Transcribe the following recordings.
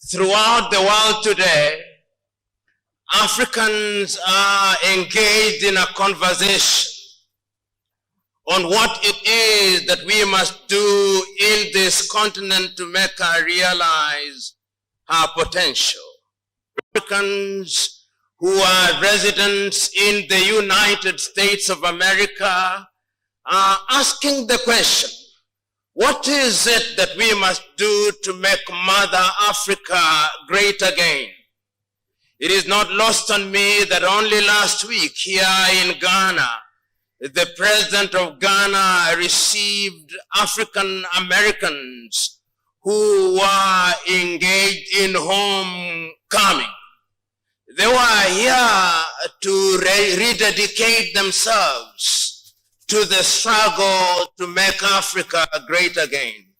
Throughout the world today, Africans are engaged in a conversation on what it is that we must do in this continent to make her realize her potential. Africans who are residents in the United States of America are asking the question, what is it that we must do to make Mother Africa great again? It is not lost on me that only last week here in Ghana, the president of Ghana received African Americans who were engaged in homecoming. They were here to rededicate themselves to the struggle to make Africa great again.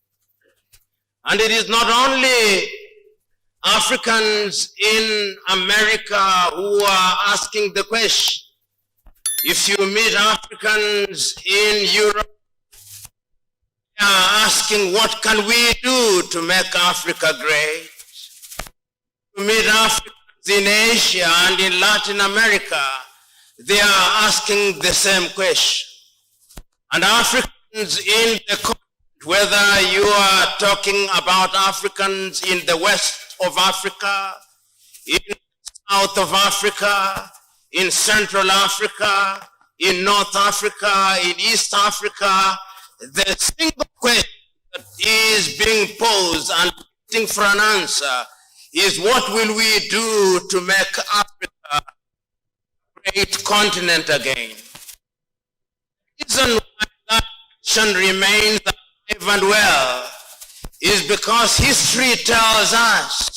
And it is not only Africans in America who are asking the question. If you meet Africans in Europe, they are asking, what can we do to make Africa great? You meet Africans in Asia and in Latin America, they are asking the same question. And Africans in the continent, whether you are talking about Africans in the west of Africa, in the south of Africa, in Central Africa, in North Africa, in East Africa, the single question that is being posed and waiting for an answer is, what will we do to make Africa a great continent again? The reason why that question remains alive and well is because history tells us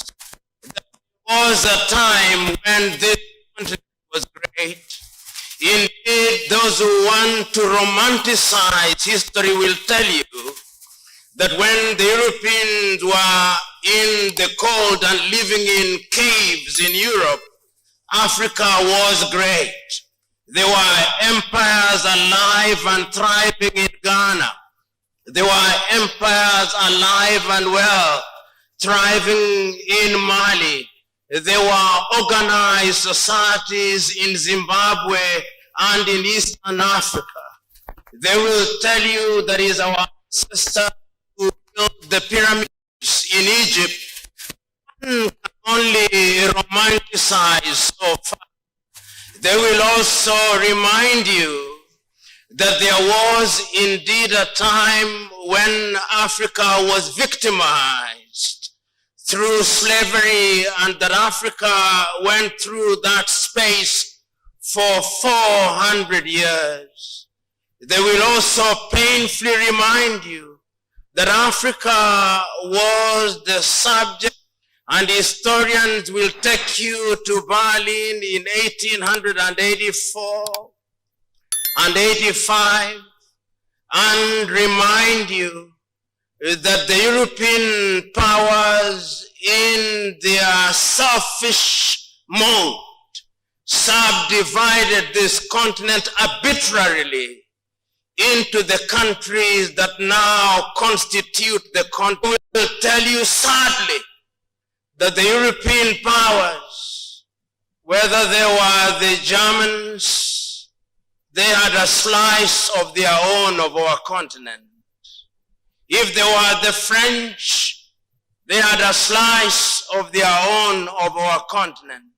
that there was a time when this continent was great. Indeed, those who want to romanticize history will tell you that when the Europeans were in the cold and living in caves in Europe, Africa was great. There were empires alive and thriving in Ghana. There were empires alive and well, thriving in Mali. There were organized societies in Zimbabwe and in Eastern Africa. They will tell you that is our ancestor who built the pyramids in Egypt. One can only romanticize so far. They will also remind you that there was indeed a time when Africa was victimized through slavery, and that Africa went through that space for 400 years. They will also painfully remind you that Africa was the subject, and historians will take you to Berlin in 1884 and 85 and remind you that the European powers, in their selfish mode, subdivided this continent arbitrarily into the countries that now constitute the continent. I will tell you sadly that the European powers, whether they were the Germans, they had a slice of their own of our continent. If they were the French, they had a slice of their own of our continent.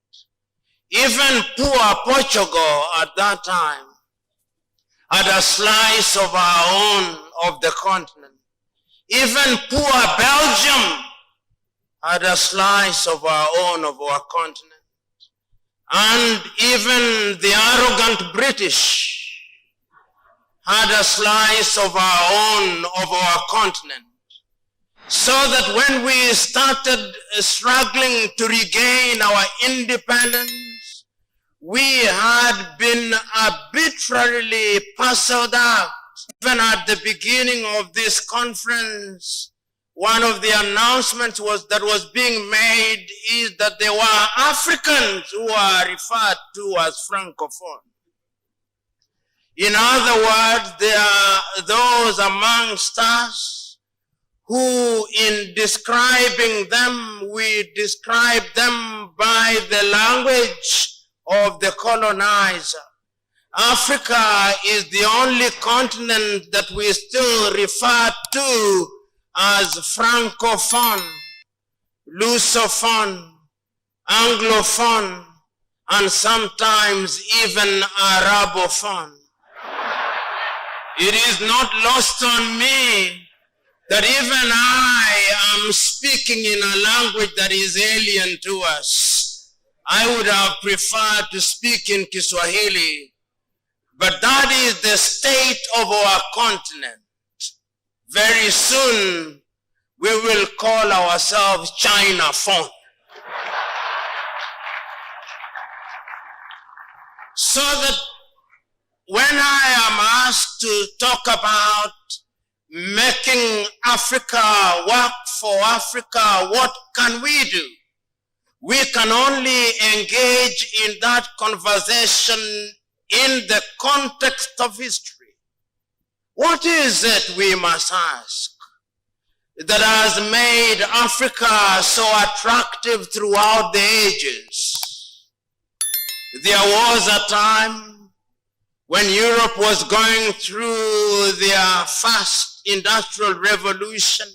Even poor Portugal at that time had a slice of our own of the continent. Even poor Belgium had a slice of our own of our continent. And even the arrogant British had a slice of our own of our continent. So that when we started struggling to regain our independence, we had been arbitrarily parceled out. Even at the beginning of this conference, one of the announcements that was being made is that there were Africans who are referred to as Francophone. In other words, there are those amongst us who in describing them, we describe them by the language of the colonizer. Africa is the only continent that we still refer to as Francophone, Lusophone, Anglophone, and sometimes even Arabophone. It is not lost on me that even I am speaking in a language that is alien to us. I would have preferred to speak in Kiswahili, but that is the state of our continent. Very soon, we will call ourselves Chinaphone. So that when I am asked to talk about making Africa work for Africa, what can we do? We can only engage in that conversation in the context of history. What is it, we must ask, that has made Africa so attractive throughout the ages? There was a time when Europe was going through their first industrial revolution,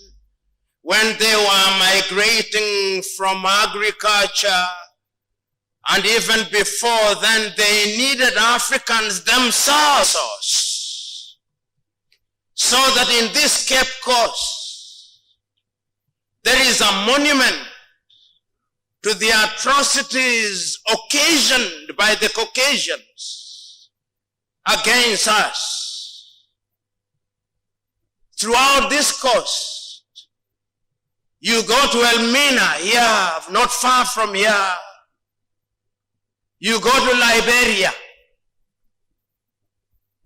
when they were migrating from agriculture, and even before then they needed Africans themselves. So that in this Cape Coast, there is a monument to the atrocities occasioned by the Caucasians against us. Throughout this coast, you go to Elmina here, not far from here. You go to Liberia,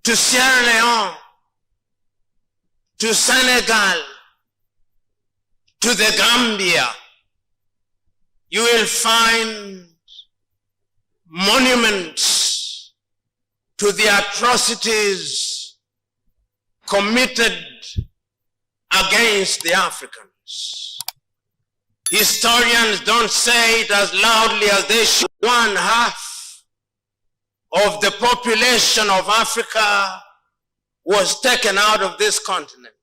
to Sierra Leone, to Senegal, to the Gambia. You will find monuments to the atrocities committed against the Africans. Historians don't say it as loudly as they should. 1/2 of the population of Africa was taken out of this continent.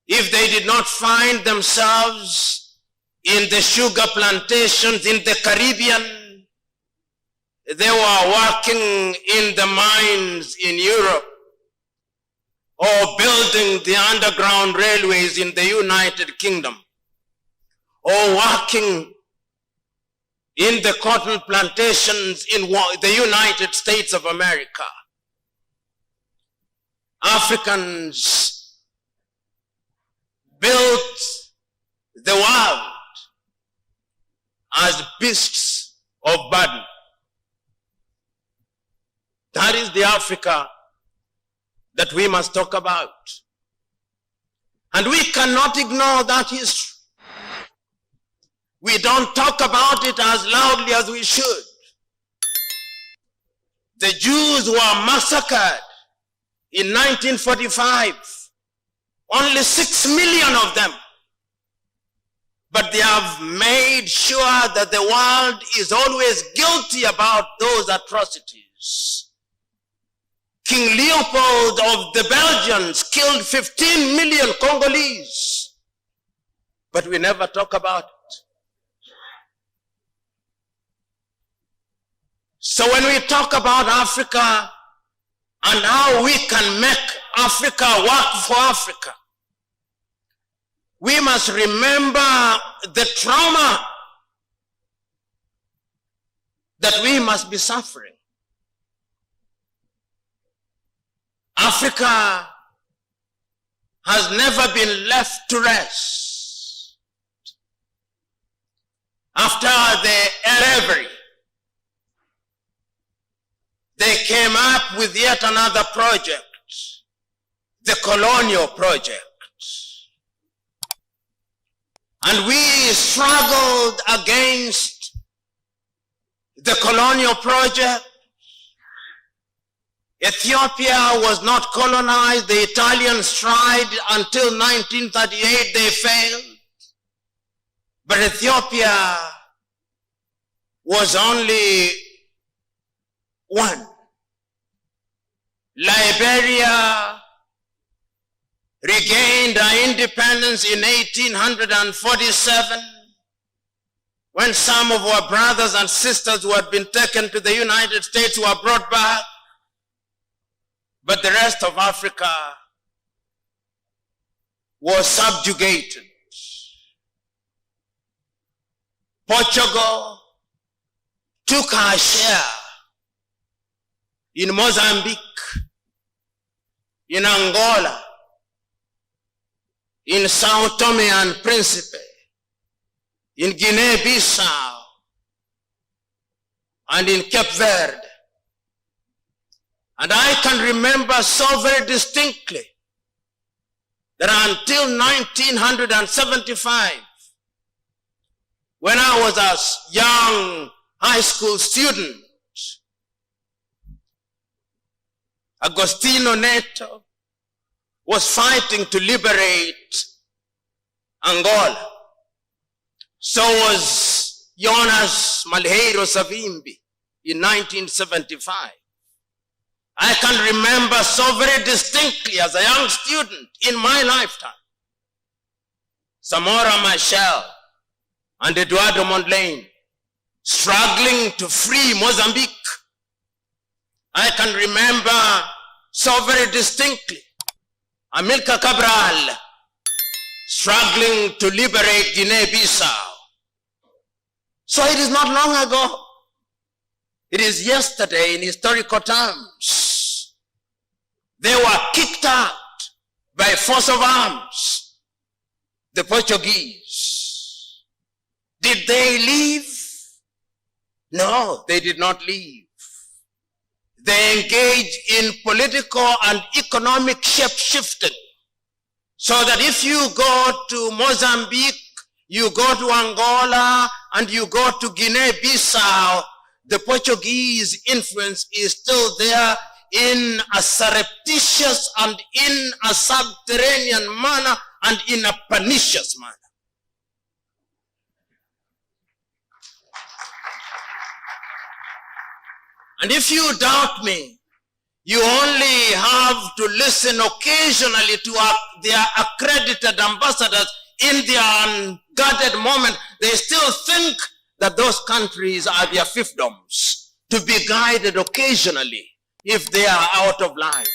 If they did not find themselves in the sugar plantations in the Caribbean, they were working in the mines in Europe or building the underground railways in the United Kingdom or working in the cotton plantations in the United States of America. Africans built the world as beasts of burden. That is the Africa that we must talk about. And we cannot ignore that history. We don't talk about it as loudly as we should. The Jews were massacred in 1945. Only 6 million of them. But they have made sure that the world is always guilty about those atrocities. King Leopold of the Belgians killed 15 million Congolese. But we never talk about it. So when we talk about Africa and how we can make Africa work for Africa, we must remember the trauma that we must be suffering. Africa has never been left to rest. After the Erevery, they came up with yet another project, the colonial project. And we struggled against the colonial project Ethiopia was not colonized. The Italians tried until 1938, they failed. But Ethiopia was only one. Liberia regained her independence in 1847 when some of our brothers and sisters who had been taken to the United States were brought back. But the rest of Africa was subjugated. Portugal took her share in Mozambique, in Angola, in Sao Tome and Principe, in Guinea-Bissau, and in Cape Verde. And I can remember so very distinctly that until 1975, when I was a young high school student, Agostino Neto was fighting to liberate Angola. So was Jonas Malheiro Savimbi in 1975. I can remember so very distinctly as a young student in my lifetime, Samora Machel and Eduardo Mondlane struggling to free Mozambique. I can remember so very distinctly Amilcar Cabral struggling to liberate Guinea-Bissau. So it is not long ago. It is yesterday in historical terms. They were kicked out by force of arms, the Portuguese. Did they leave? No, they did not leave. They engaged in political and economic shape-shifting. So that if you go to Mozambique, you go to Angola, and you go to Guinea-Bissau, the Portuguese influence is still there in a surreptitious and in a subterranean manner and in a pernicious manner. And if you doubt me, you only have to listen occasionally to their accredited ambassadors in their unguarded moment. They still think that those countries are their fiefdoms, to be guided occasionally if they are out of line.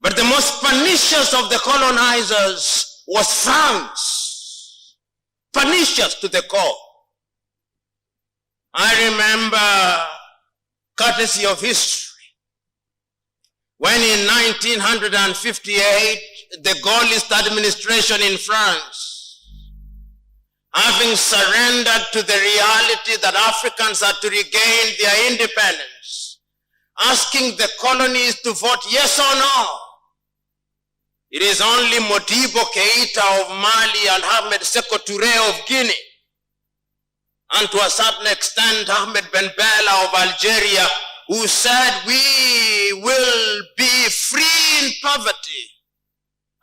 But the most pernicious of the colonizers was France. Pernicious to the core. I remember, courtesy of history, when in 1958, the Gaullist administration in France, having surrendered to the reality that Africans had to regain their independence, asking the colonies to vote yes or no. It is only Modibo Keita of Mali and Ahmed Sékou Touré of Guinea, and to a certain extent Ahmed Ben Bella of Algeria, who said we will be free in poverty.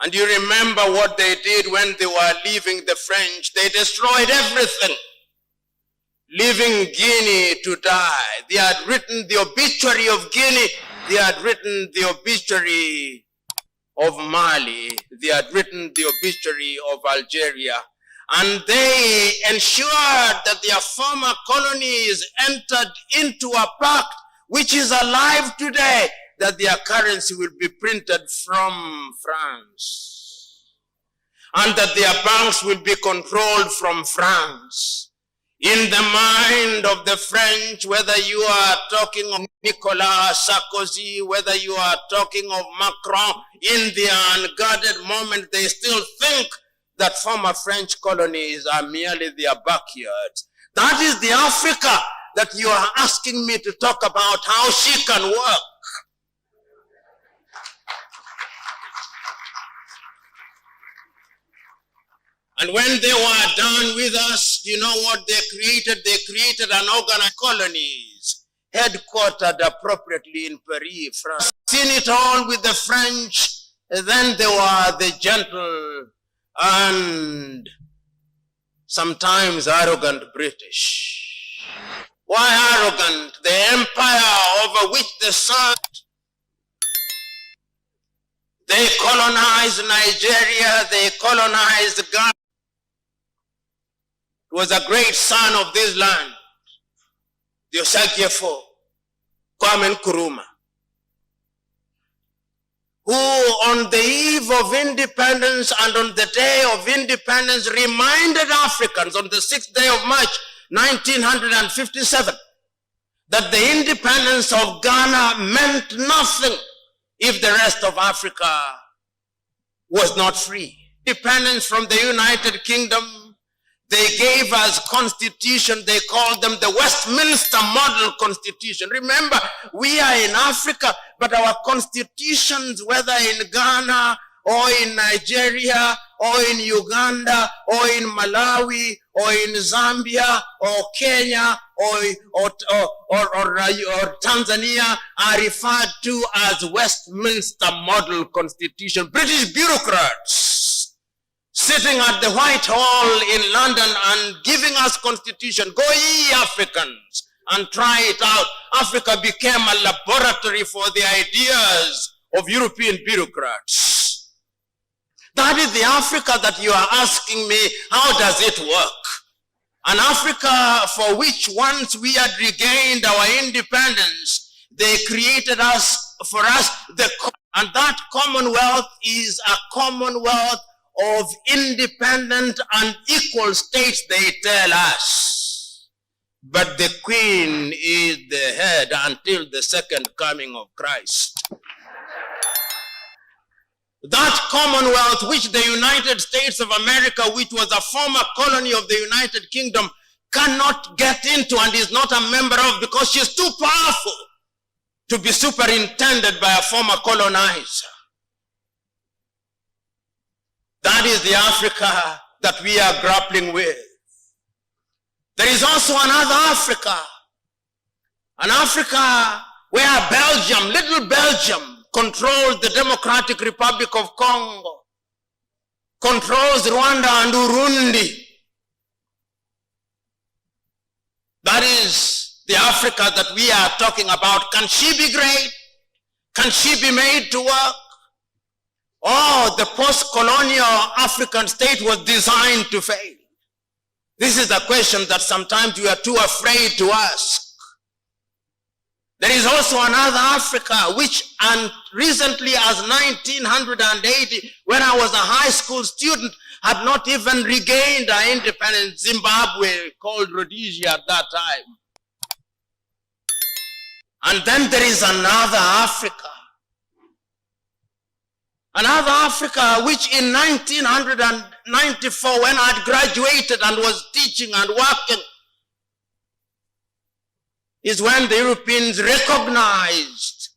And you remember what they did when they were leaving the French. They destroyed everything, leaving Guinea to die. They had written the obituary of Guinea. They had written the obituary of Mali. They had written the obituary of Algeria. And they ensured that their former colonies entered into a pact which is alive today, that their currency will be printed from France, and that their banks will be controlled from France. In the mind of the French, whether you are talking of Nicolas Sarkozy, whether you are talking of Macron, in their unguarded moment, they still think that former French colonies are merely their backyards. That is the Africa that you are asking me to talk about, how she can work. And when they were done with us, you know what they created? They created an organized colonies headquartered appropriately in Paris, France. Seen it all with the French, then there were the gentle and sometimes arrogant British. Why arrogant? The empire over which they served. They colonized Nigeria, they colonized Ghana. It was a great son of this land, the Osagyefo, Kwame Nkrumah, who on the eve of independence and on the day of independence reminded Africans on the 6th day of March 1957 that the independence of Ghana meant nothing if the rest of Africa was not free. Independence from the United Kingdom, they gave us constitution, they called them the Westminster Model Constitution. Remember, we are in Africa, but our constitutions, whether in Ghana or in Nigeria or in Uganda or in Malawi or in Zambia or Kenya or Tanzania, are referred to as Westminster Model Constitution. British bureaucrats sitting at the White Hall in London and giving us constitution. Go ye Africans and try it out. Africa became a laboratory for the ideas of European bureaucrats. That is the Africa that you are asking me, how does it work? An Africa for which once we had regained our independence, they created for us, and that commonwealth is a commonwealth of independent and equal states, they tell us. But the Queen is the head until the second coming of Christ. That commonwealth which the United States of America, which was a former colony of the United Kingdom, cannot get into and is not a member of because she's too powerful to be superintended by a former colonizer. That is the Africa that we are grappling with. There is also another Africa. An Africa where Belgium, little Belgium, controls the Democratic Republic of Congo, controls Rwanda and Burundi. That is the Africa that we are talking about. Can she be great? Can she be made to work? Oh, the post-colonial African state was designed to fail. This is a question that sometimes we are too afraid to ask. There is also another Africa which, and recently as 1980, when I was a high school student, had not even regained our independence. Zimbabwe, called Rhodesia at that time. And then there is another Africa. Another Africa which in 1994, when I had graduated and was teaching and working, is when the Europeans recognized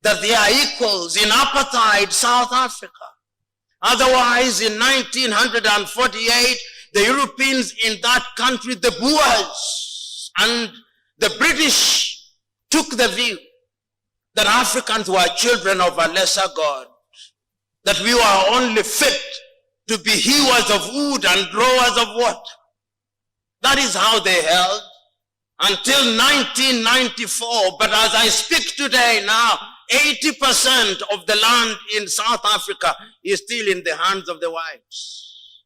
that they are equals in apartheid South Africa. Otherwise, in 1948, the Europeans in that country, the Boers and the British, took the view that Africans were children of a lesser God, that we were only fit to be hewers of wood and growers of water. That is how they held until 1994. But as I speak today now, 80% of the land in South Africa is still in the hands of the whites.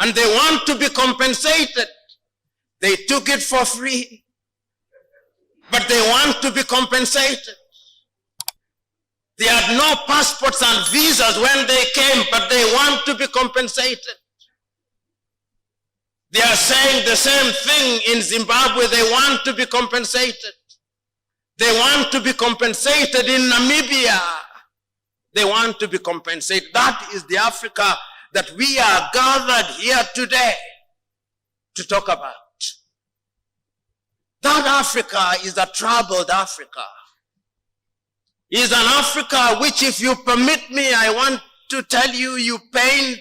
And they want to be compensated. They took it for free, but they want to be compensated. They had no passports and visas when they came, but they want to be compensated. They are saying the same thing in Zimbabwe. They want to be compensated. They want to be compensated in Namibia. They want to be compensated. That is the Africa that we are gathered here today to talk about. That Africa is a troubled Africa. Is an Africa which, if you permit me, I want to tell you, you paint,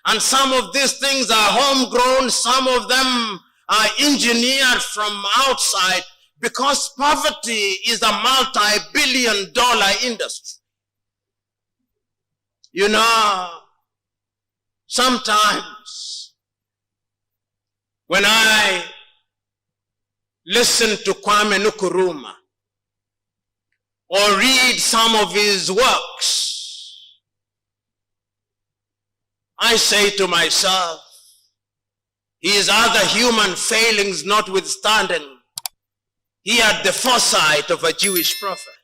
and some of these things are homegrown, some of them are engineered from outside, Because poverty is a multi-billion-dollar industry. You know, sometimes when I listen to Kwame Nkrumah or read some of his works, I say to myself, his other human failings notwithstanding, he had the foresight of a Jewish prophet.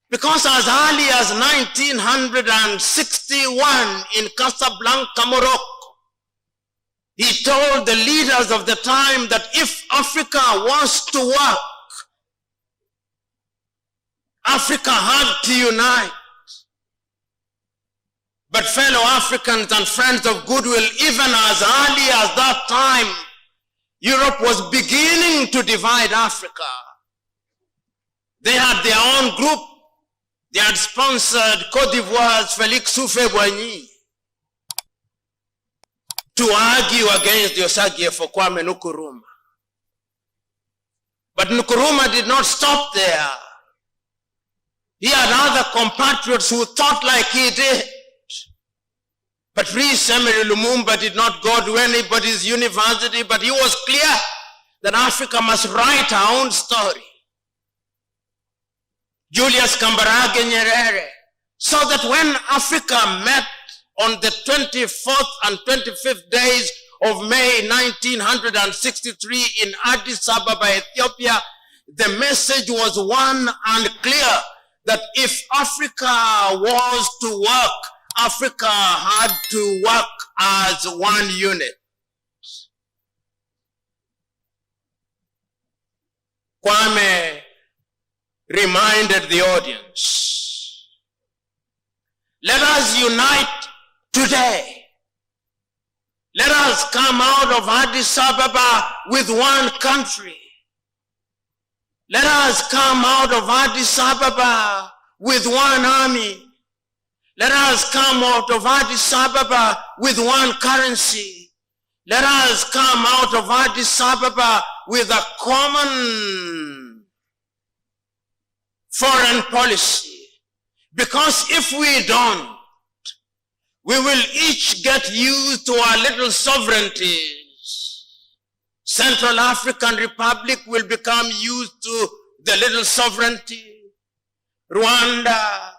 Because as early as 1961 in Casablanca, Morocco, he told the leaders of the time that if Africa was to work, Africa had to unite. But fellow Africans and friends of goodwill, even as early as that time, Europe was beginning to divide Africa. They had their own group. They had sponsored Cote d'Ivoire's Félix Houphouët-Boigny to argue against the Osagie for Kwame Nkrumah. But Nkrumah did not stop there. He had other compatriots who thought like he did. Patrice Emery Lumumba did not go to anybody's university, but he was clear that Africa must write her own story. Julius Kambarage Nyerere, so that when Africa met on the 24th and 25th days of May 1963 in Addis Ababa, Ethiopia, the message was one and clear that if Africa was to work, Africa had to work as one unit. Kwame reminded the audience, let us unite today. Let us come out of Addis Ababa with one country. Let us come out of Addis Ababa with one army. Let us come out of Addis Ababa with one currency. Let us come out of Addis Ababa with a common foreign policy. Because if we don't, we will each get used to our little sovereignties. Central African Republic will become used to the little sovereignty. Rwanda,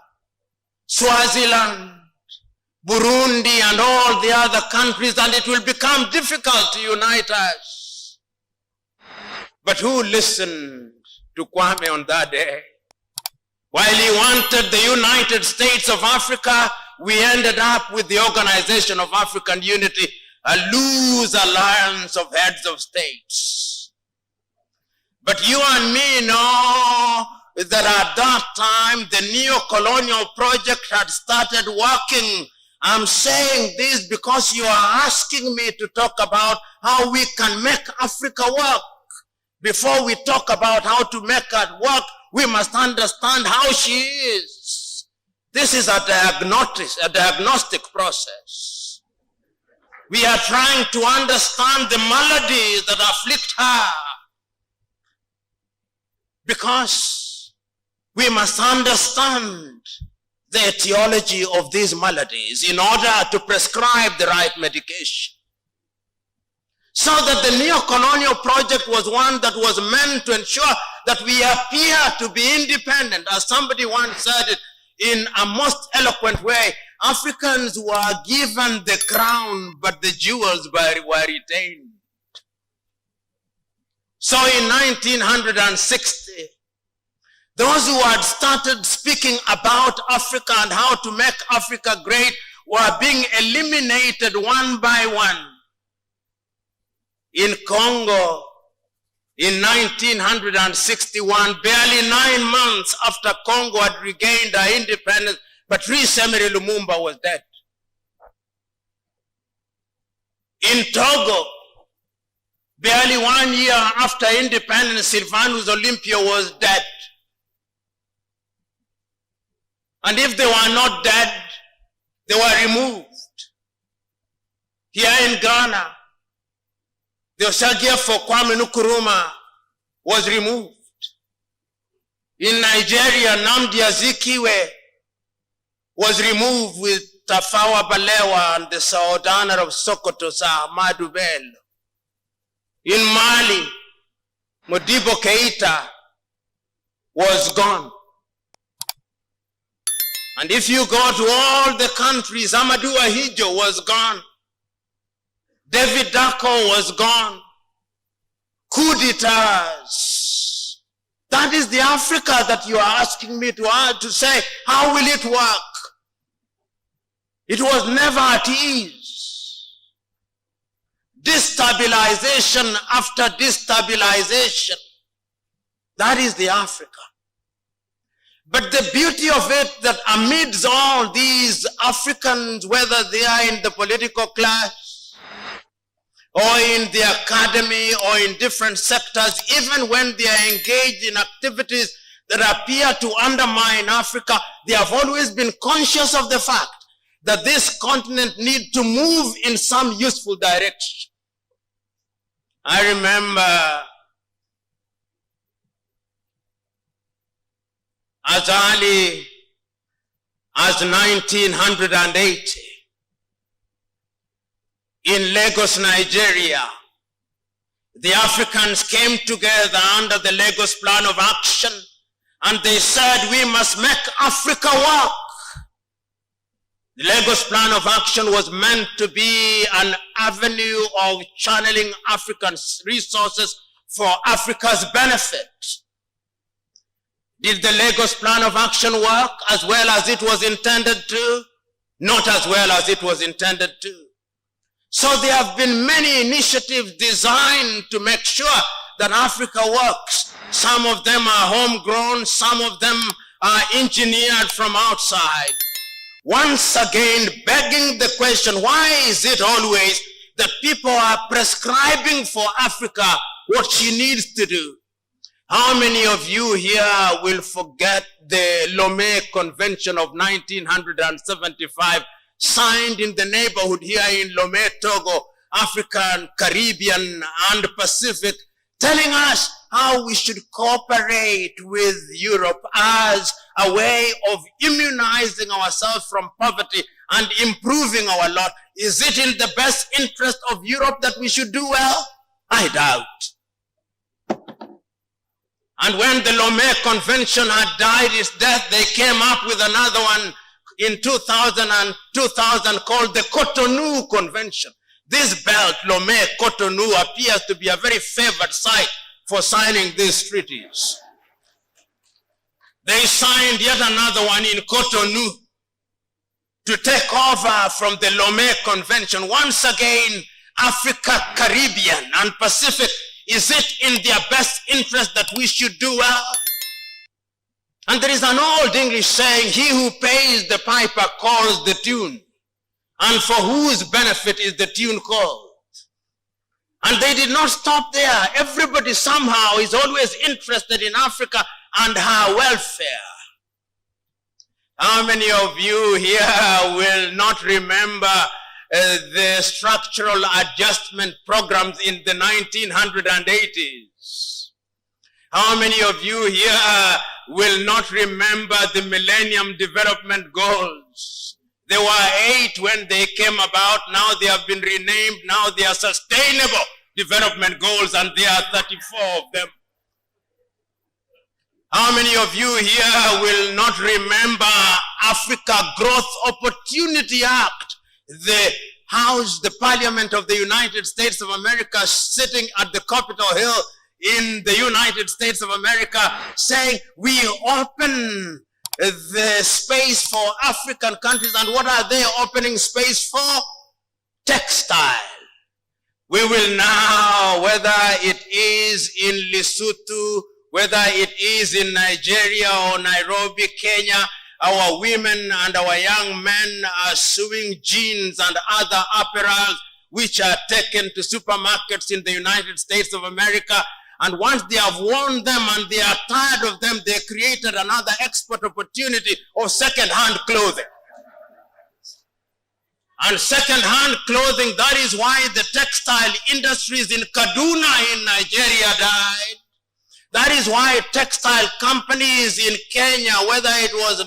Swaziland, Burundi, and all the other countries, and it will become difficult to unite us. But who listened to Kwame on that day? While he wanted the United States of Africa, we ended up with the Organization of African Unity, a loose alliance of heads of states. But you and me know that at that time, the neo-colonial project had started working. I'm saying this because you are asking me to talk about how we can make Africa work. Before we talk about how to make it work, we must understand how she is. This is a diagnostic process. We are trying to understand the maladies that afflict her. Because we must understand the etiology of these maladies in order to prescribe the right medication. So that the neo-colonial project was one that was meant to ensure that we appear to be independent. As somebody once said it in a most eloquent way, Africans were given the crown, but the jewels were retained. So in 1960, those who had started speaking about Africa and how to make Africa great were being eliminated one by one. In Congo, in 1961, barely 9 months after Congo had regained her independence, Patrice Emery Lumumba was dead. In Togo, barely 1 year after independence, Sylvanus Olympia was dead. And if they were not dead, they were removed. Here in Ghana, The Osagia for Kwame Nkrumah was removed. In Nigeria, Nnamdi Azikiwe was removed with Tafawa Balewa and the Sultan of Sokoto, Sir Ahmadu Bello. In Mali, Modibo Keita was gone. And if you go to all the countries, Amadou Ahidjo was gone. David Dako was gone. Coup d'etats. That is the Africa that you are asking me to say, how will it work? It was never at ease. Destabilization after destabilization. That is the Africa. But the beauty of it that amidst all these Africans, whether they are in the political class or in the academy or in different sectors, even when they are engaged in activities that appear to undermine Africa, they have always been conscious of the fact that this continent needs to move in some useful direction. I remember as early as 1980, in Lagos, Nigeria, the Africans came together under the Lagos Plan of Action, and they said, we must make Africa work. The Lagos Plan of Action was meant to be an avenue of channeling African resources for Africa's benefit. Did the Lagos Plan of Action work as well as it was intended to? Not as well as it was intended to. So there have been many initiatives designed to make sure that Africa works. Some of them are homegrown, some of them are engineered from outside. Once again, begging the question, why is it always that people are prescribing for Africa what she needs to do? How many of you here will forget the Lomé Convention of 1975, signed in the neighborhood here in Lomé, Togo, African, Caribbean, and Pacific, telling us how we should cooperate with Europe as a way of immunizing ourselves from poverty and improving our lot. Is it in the best interest of Europe that we should do well? I doubt. And when the Lomé Convention had died its death, they came up with another one in 2000 called the Cotonou Convention. This belt, Lomé, Cotonou, appears to be a very favored site for signing these treaties. They signed yet another one in Cotonou to take over from the Lomé Convention. Once again, Africa, Caribbean, and Pacific, is it in their best interest that we should do well? And there is an old English saying, he who pays the piper calls the tune. And for whose benefit is the tune called? And they did not stop there. Everybody somehow is always interested in Africa and her welfare. How many of you here will not remember the structural adjustment programs in the 1980s? How many of you here will not remember the Millennium Development Goals? There were 8 when they came about. Now they have been renamed. Now they are Sustainable Development Goals, and there are 34 of them. How many of you here will not remember Africa Growth Opportunity Act? The House, the Parliament of the United States of America, sitting at the Capitol Hill in the United States of America, saying we open the space for African countries. And what are they opening space for? Textile. We will now, whether it is in Lesotho, whether it is in Nigeria or Nairobi, Kenya, our women and our young men are sewing jeans and other apparel which are taken to supermarkets in the United States of America. And once they have worn them and they are tired of them, they created another export opportunity of second-hand clothing. and second-hand clothing. That is why the textile industries in Kaduna in Nigeria died. That is why textile companies in Kenya, whether it was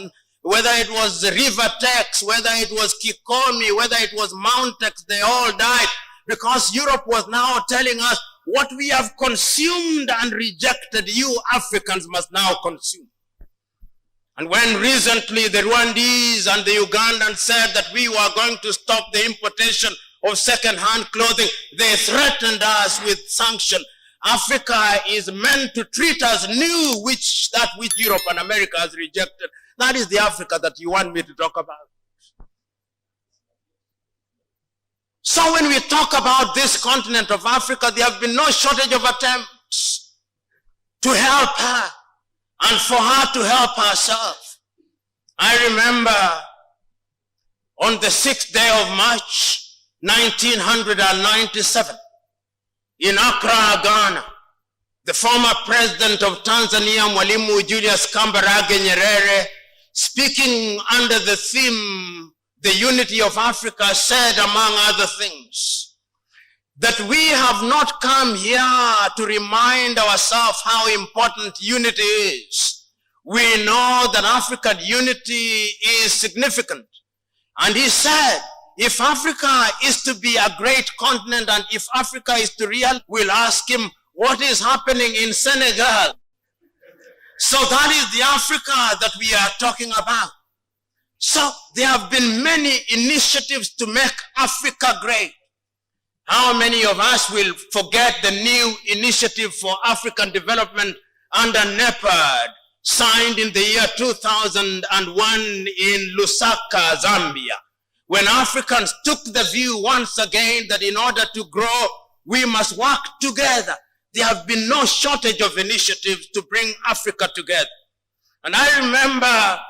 Rivertex, whether it was Kikomi, whether it was Mountex, they all died, because Europe was now telling us, what we have consumed and rejected, you Africans must now consume. And when recently the Rwandese and the Ugandans said that we were going to stop the importation of second-hand clothing, they threatened us with sanction. Africa is meant to treat us new, that which Europe and America has rejected. That is the Africa that you want me to talk about. So when we talk about this continent of Africa, there have been no shortage of attempts to help her and for her to help herself. I remember on the 6th day of March, 1997, in Accra, Ghana, the former president of Tanzania, Mwalimu Julius Kambarage Nyerere, speaking under the theme, the unity of Africa, said, among other things, that we have not come here to remind ourselves how important unity is. We know that African unity is significant. And he said, if Africa is to be a great continent and if Africa is to real, we'll ask him, what is happening in Senegal? So that is the Africa that we are talking about. So there have been many initiatives to make Africa great. How many of us will forget the new initiative for African development under NEPAD, signed in the year 2001 in Lusaka, Zambia, when Africans took the view once again that in order to grow, we must work together. There have been no shortage of initiatives to bring Africa together. And I remember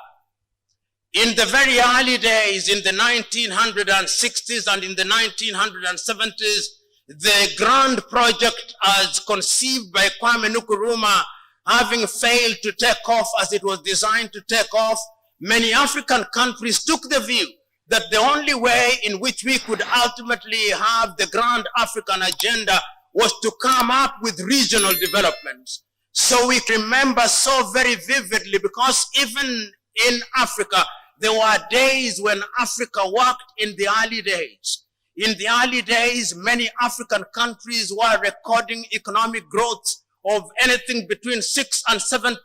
in the very early days, in the 1960s and in the 1970s, the grand project as conceived by Kwame Nkrumah, having failed to take off as it was designed to take off, many African countries took the view that the only way in which we could ultimately have the grand African agenda was to come up with regional developments. So we remember so very vividly, because even in Africa, there were days when Africa worked in the early days. In the early days, many African countries were recording economic growth of anything between 6 and 7%.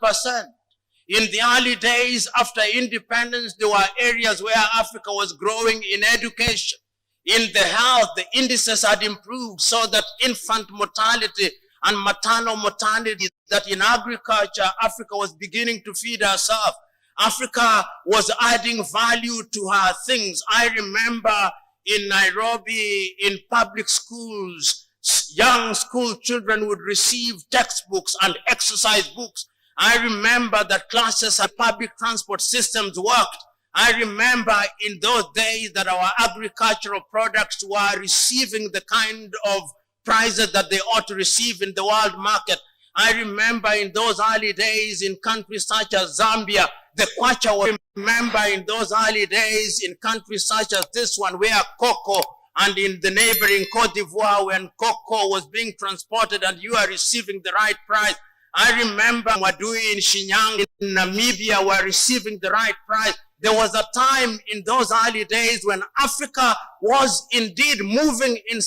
In the early days after independence, there were areas where Africa was growing in education. In the health, the indices had improved so that infant mortality and maternal mortality, that in agriculture, Africa was beginning to feed herself. Africa was adding value to her things. I remember in Nairobi, in public schools, young school children would receive textbooks and exercise books. I remember that classes and public transport systems worked. I remember in those days that our agricultural products were receiving the kind of prices that they ought to receive in the world market. I remember in those early days in countries such as Zambia, the kwacha was. Remember in those early days in countries such as this one, where cocoa, and in the neighboring Cote d'Ivoire, when cocoa was being transported and you are receiving the right price. I remember Wadui in Shinyang, in Namibia, were receiving the right price. There was a time in those early days when Africa was indeed moving in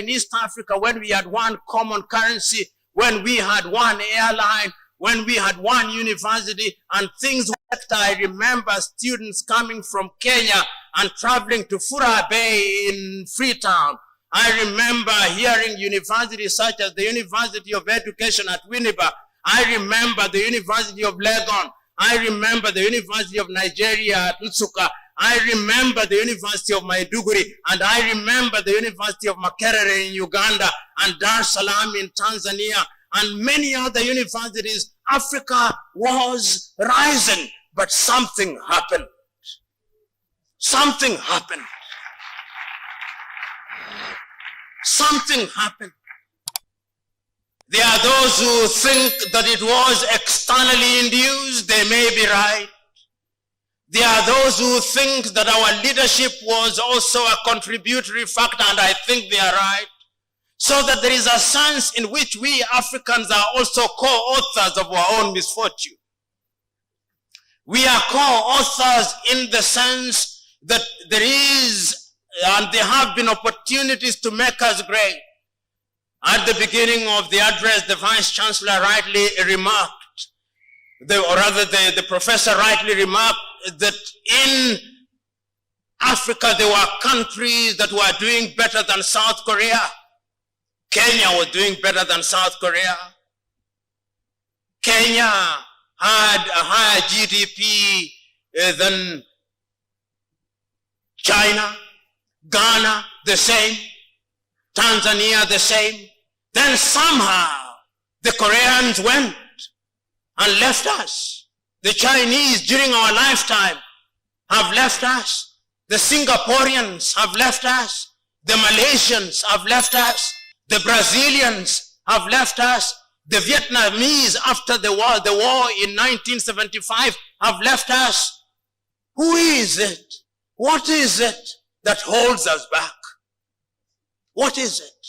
East Africa, when we had one common currency, when we had one airline, when we had one university, and things worked. I remember students coming from Kenya and traveling to Fura Bay in Freetown. I remember hearing universities such as the University of Education at Winneba. I remember the University of Legon. I remember the University of Nigeria at Nsukka. I remember the University of Maiduguri, and I remember the University of Makerere in Uganda, and Dar es Salaam in Tanzania, and many other universities. Africa was rising, but something happened. Something happened. Something happened. There are those who think that it was externally induced. They may be right. There are those who think that our leadership was also a contributory factor, and I think they are right. So that there is a sense in which we Africans are also co-authors of our own misfortune. We are co-authors in the sense that there is, and there have been opportunities to make us great. At the beginning of the address, the Vice Chancellor rightly remarked, the professor rightly remarked that in Africa there were countries that were doing better than South Korea. Kenya was doing better than South Korea. Kenya had a higher GDP than China. Ghana, the same. Tanzania, the same. Then somehow the Koreans went and left us. The Chinese during our lifetime have left us. The Singaporeans have left us. The Malaysians have left us. The Brazilians have left us. The Vietnamese after the war in 1975 have left us. Who is it? What is it that holds us back? What is it?